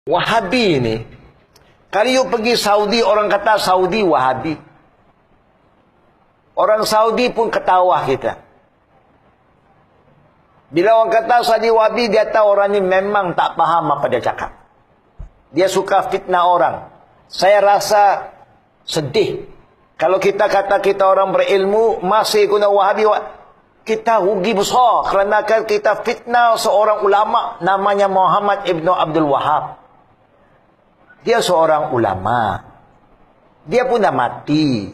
Wahabi ni, kalau you pergi Saudi, orang kata Saudi Wahabi. Orang Saudi pun ketawa kita. Bila orang kata Saudi Wahabi, dia tahu orang ni memang tak faham apa dia cakap. Dia suka fitnah orang. Saya rasa sedih. Kalau kita kata kita orang berilmu, masih guna Wahabi, kita rugi besar. Kerana kita fitnah seorang ulama, namanya Muhammad Ibn Abdul Wahab. Dia seorang ulama. Dia pun dah mati.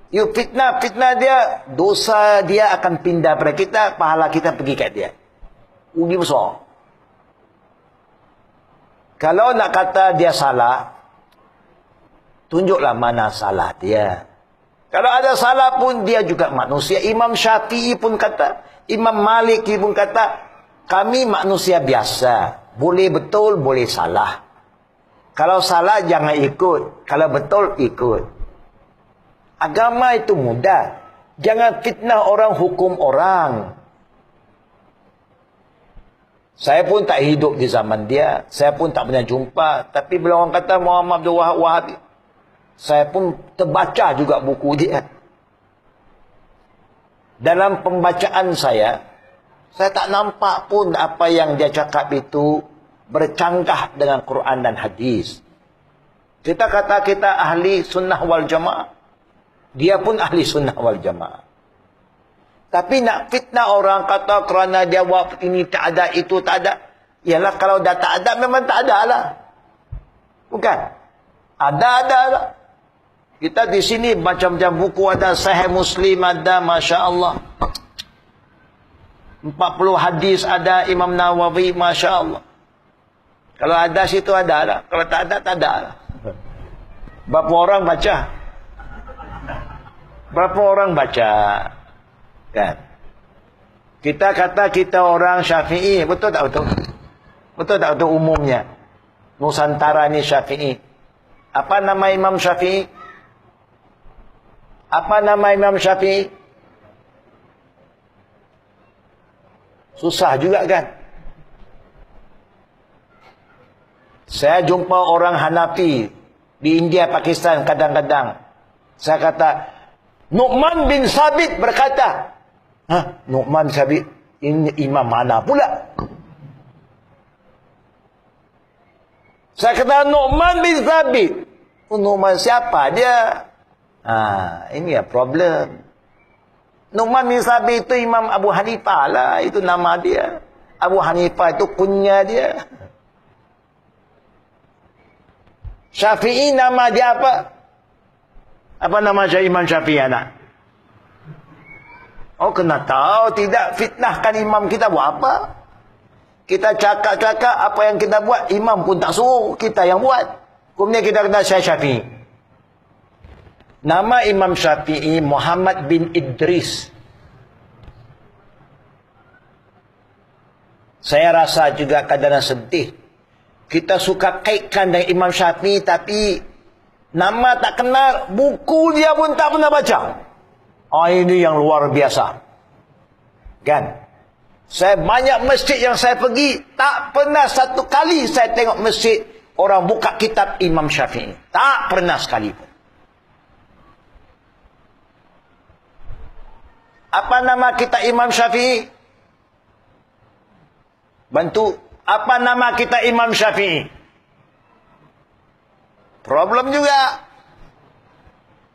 You fitnah dia, dosa dia akan pindah pada kita, pahala kita pergi kat dia. Rugi besar. Kalau nak kata dia salah, tunjuklah mana salah dia. Kalau ada salah pun, dia juga manusia. Imam Syafi'i pun kata, Imam Maliki pun kata, kami manusia biasa. Boleh betul, boleh salah. Kalau salah jangan ikut. Kalau betul ikut. Agama itu mudah. Jangan fitnah orang, hukum orang. Saya pun tak hidup di zaman dia. Saya pun tak pernah jumpa. Tapi bila orang kata Muhammad Abdul Wahab, saya pun terbaca juga buku dia. Dalam pembacaan saya tak nampak pun apa yang dia cakap itu bercanggah dengan Quran dan hadis. Kita kata kita ahli sunnah wal jamaah. Dia pun ahli sunnah wal jamaah. Tapi nak fitnah orang kata kerana dia buat ini tak ada, itu tak ada. Yalah, kalau dah tak ada, memang tak ada lah. Bukan? Ada lah. Kita di sini macam-macam buku ada. Sahih Muslim ada, Masya Allah. 40 hadis ada, Imam Nawawi, Masya Allah. Kalau ada situ ada lah. Kalau tak ada, tak ada lah. Berapa orang baca? Berapa orang baca? Kan? Kita kata kita orang Syafi'i. Betul tak betul? Betul tak betul umumnya? Nusantara ni Syafi'i. Apa nama Imam Syafi'i? Apa nama Imam Syafi'i? Susah juga kan? Saya jumpa orang Hanafi di India, Pakistan kadang-kadang. Saya kata, Nu'man bin Sabit berkata, Nu'man Sabit, ini imam mana pula? Saya kata, Nu'man bin Sabit. Nu'man siapa dia? Ini ya problem. Nu'man bin Sabit itu Imam Abu Hanifah lah. Itu nama dia. Abu Hanifah itu kunyah dia. Syafi'i nama dia apa? Apa nama Imam Syafi'i anak? Oh, kena tahu. Tidak fitnahkan imam kita buat apa? Kita cakap-cakap apa yang kita buat, imam pun tak suruh. Kita yang buat. Kemudian kita kata saya Syafi'i. Nama Imam Syafi'i Muhammad bin Idris. Saya rasa juga kadang-kadang sedih. Kita suka kaitkan dengan Imam Syafi'i, tapi nama tak kenal, buku dia pun tak pernah baca. Ini yang luar biasa. Kan? Saya banyak masjid yang saya pergi, tak pernah satu kali saya tengok masjid orang buka kitab Imam Syafi'i. Tak pernah sekali pun. Apa nama kita Imam Syafi'i? Bantu. Apa nama kita Imam Syafi'i? Problem juga.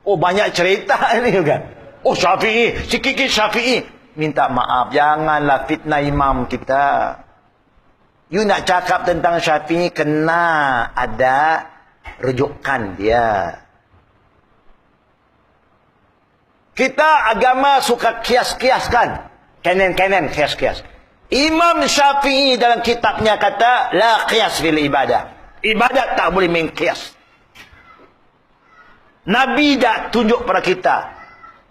Oh, banyak cerita ini juga. Oh, Syafi'i, sikit-sikit Syafi'i. Minta maaf, janganlah fitnah imam kita. You nak cakap tentang Syafi'i, kena ada rujukan dia. Kita agama suka kias-kiaskan. Kanan-kanan kias-kias. Imam Syafi'i dalam kitabnya kata, la qiyas fil ibadah. Ibadat tak boleh main qiyas. Nabi dah tunjuk pada kita.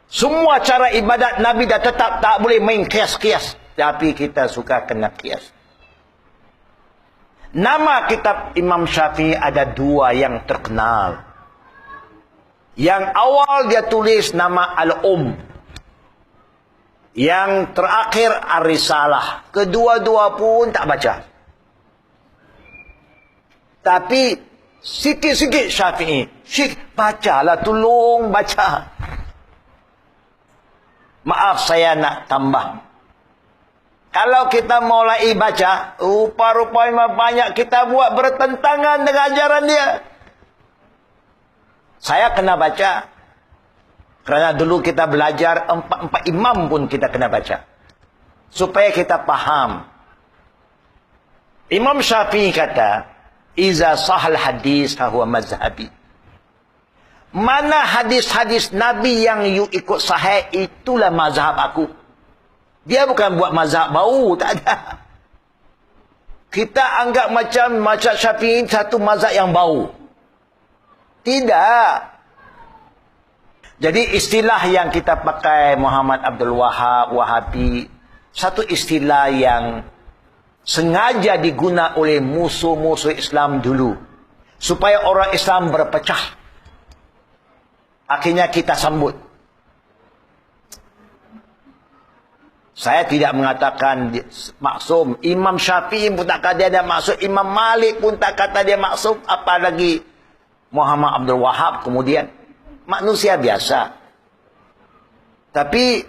Semua cara ibadat Nabi dah tetap tak boleh main qiyas-qiyas. Tapi kita suka kena qiyas. Nama kitab Imam Syafi'i ada dua yang terkenal. Yang awal dia tulis nama Al-Um. Yang terakhir Ar-Risalah. Kedua-dua pun tak baca. Tapi sikit-sikit Syafi'i. Syekh, bacalah, tolong baca. Maaf, saya nak tambah. Kalau kita mulai baca, rupa-rupanya banyak kita buat bertentangan dengan ajaran dia. Saya kena baca. Kerana dulu kita belajar, empat imam pun kita kena baca. Supaya kita faham. Imam Syafi'i kata, Iza sahal hadis fahuwa mazhabi. Mana hadis-hadis Nabi yang you ikut sahih, itulah mazhab aku. Dia bukan buat mazhab baru, tak ada. Kita anggap macam mazhab Syafi'i satu mazhab yang baru. Tidak. Jadi istilah yang kita pakai Muhammad Abdul Wahab, Wahabi, satu istilah yang sengaja diguna oleh musuh-musuh Islam dulu. Supaya orang Islam berpecah. Akhirnya kita sambut. Saya tidak mengatakan maksum. Imam Syafi'i pun tak kata dia maksum. Imam Malik pun tak kata dia maksum. Apalagi Muhammad Abdul Wahab kemudian. Manusia biasa. Tapi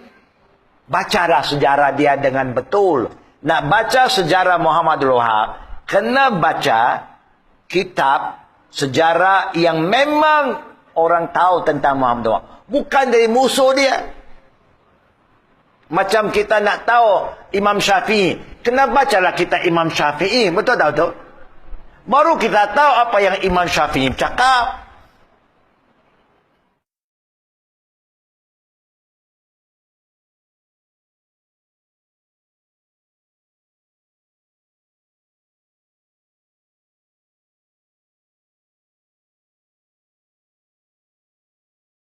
bacalah sejarah dia dengan betul. Nak baca sejarah Muhammad Abdul Wahab, kena baca kitab sejarah yang memang orang tahu tentang Muhammad Abdul Wahab. Bukan dari musuh dia. Macam kita nak tahu Imam Syafi'i, kena bacalah kita Imam Syafi'i. Betul tak betul? Baru kita tahu apa yang Imam Syafi'i cakap.